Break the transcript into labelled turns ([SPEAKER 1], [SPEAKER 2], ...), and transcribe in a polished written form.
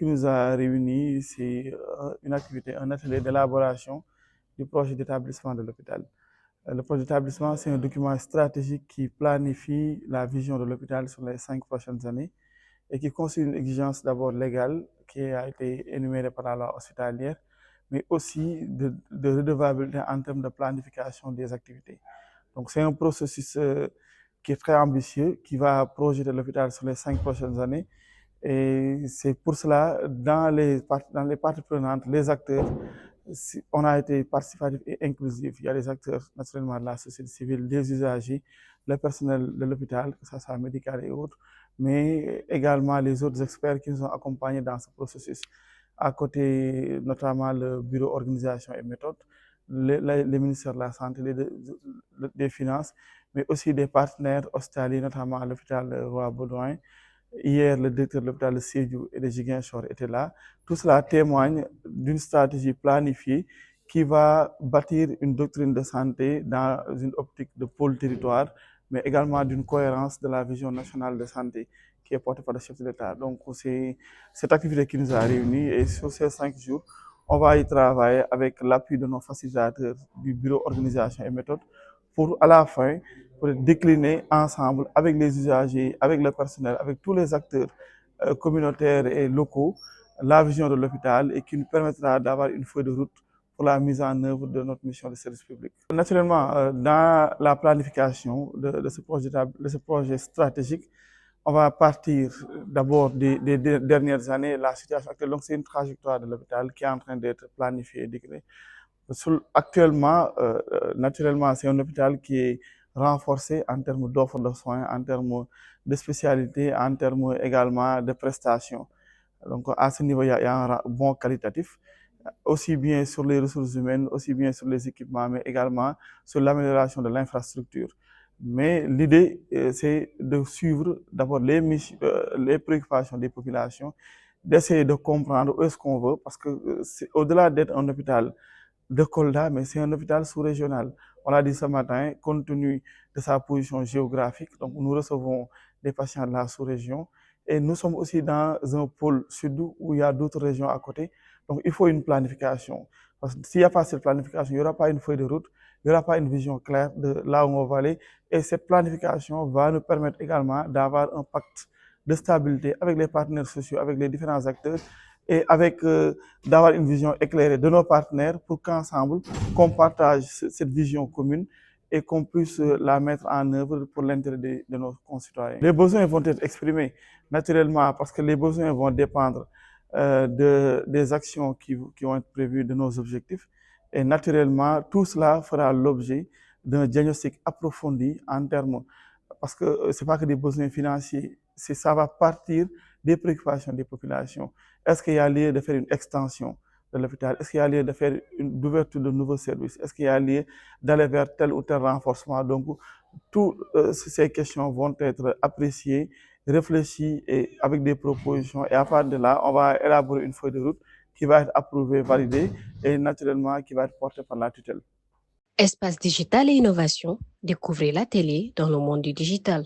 [SPEAKER 1] qui nous a réunis, c'est une activité, un atelier d'élaboration du projet d'établissement de l'hôpital. Le projet d'établissement, c'est un document stratégique qui planifie la vision de l'hôpital sur les 5 prochaines années et qui constitue une exigence d'abord légale qui a été énumérée par la loi hospitalière, mais aussi de redevabilité en termes de planification des activités. Donc c'est un processus qui est très ambitieux, qui va projeter l'hôpital sur les 5 prochaines années. Et c'est pour cela, dans les parties prenantes, les acteurs, on a été participatif et inclusif. Il y a les acteurs naturellement de la société civile, des usagers, le personnel de l'hôpital, que ce soit médical et autres, mais également les autres experts qui nous ont accompagnés dans ce processus. À côté, notamment le bureau organisation et méthode, les ministères de la Santé, des Finances, mais aussi des partenaires hospitaliers, notamment à l'hôpital Roi Baudouin. Hier, le directeur de l'hôpital de Sédhiou et de Ziguinchor était là. Tout cela témoigne d'une stratégie planifiée qui va bâtir une doctrine de santé dans une optique de pôle territoire, mais également d'une cohérence de la vision nationale de santé qui est portée par le chef de l'État. Donc, c'est cette activité qui nous a réunis et sur ces 5 jours, on va y travailler avec l'appui de nos facilitateurs du bureau organisation et méthode pour à la fin pour décliner ensemble avec les usagers, avec le personnel, avec tous les acteurs communautaires et locaux la vision de l'hôpital et qui nous permettra d'avoir une feuille de route pour la mise en œuvre de notre mission de service public. Naturellement, dans la planification de ce projet stratégique, on va partir d'abord des dernières années, la situation actuelle. Donc, c'est une trajectoire de l'hôpital qui est en train d'être planifiée et déclinée. Actuellement, naturellement, c'est un hôpital qui est renforcé en termes d'offres de soins, en termes de spécialités, en termes également de prestations. Donc, à ce niveau, il y a un bon qualitatif, aussi bien sur les ressources humaines, aussi bien sur les équipements, mais également sur l'amélioration de l'infrastructure. Mais l'idée, c'est de suivre d'abord les préoccupations des populations, d'essayer de comprendre où est-ce qu'on veut, parce que c'est au-delà d'être un hôpital de Kolda, mais c'est un hôpital sous-régional. On l'a dit ce matin, compte tenu de sa position géographique, donc nous recevons des patients de la sous-région et nous sommes aussi dans un pôle sud où il y a d'autres régions à côté. Donc il faut une planification. Parce que s'il n'y a pas cette planification, il n'y aura pas une feuille de route, il n'y aura pas une vision claire de là où on va aller. Et cette planification va nous permettre également d'avoir un pacte de stabilité avec les partenaires sociaux, avec les différents acteurs et avec d'avoir une vision éclairée de nos partenaires pour qu'ensemble, qu'on partage cette vision commune et qu'on puisse la mettre en œuvre pour l'intérêt de nos concitoyens. Les besoins vont être exprimés naturellement parce que les besoins vont dépendre des actions qui vont être prévues de nos objectifs et naturellement, tout cela fera l'objet d'un diagnostic approfondi en termes, parce que ce n'est pas que des besoins financiers, ça va partir des préoccupations des populations. Est-ce qu'il y a lieu de faire une extension de l'hôpital? Est-ce qu'il y a lieu de faire une ouverture de nouveaux services? Est-ce qu'il y a lieu d'aller vers tel ou tel renforcement? Donc, toutes ces questions vont être appréciées, réfléchies et avec des propositions. Et à partir de là, on va élaborer une feuille de route qui va être approuvée, validée et naturellement qui va être portée par la tutelle.
[SPEAKER 2] Espace digital et innovation, découvrez la télé dans le monde du digital.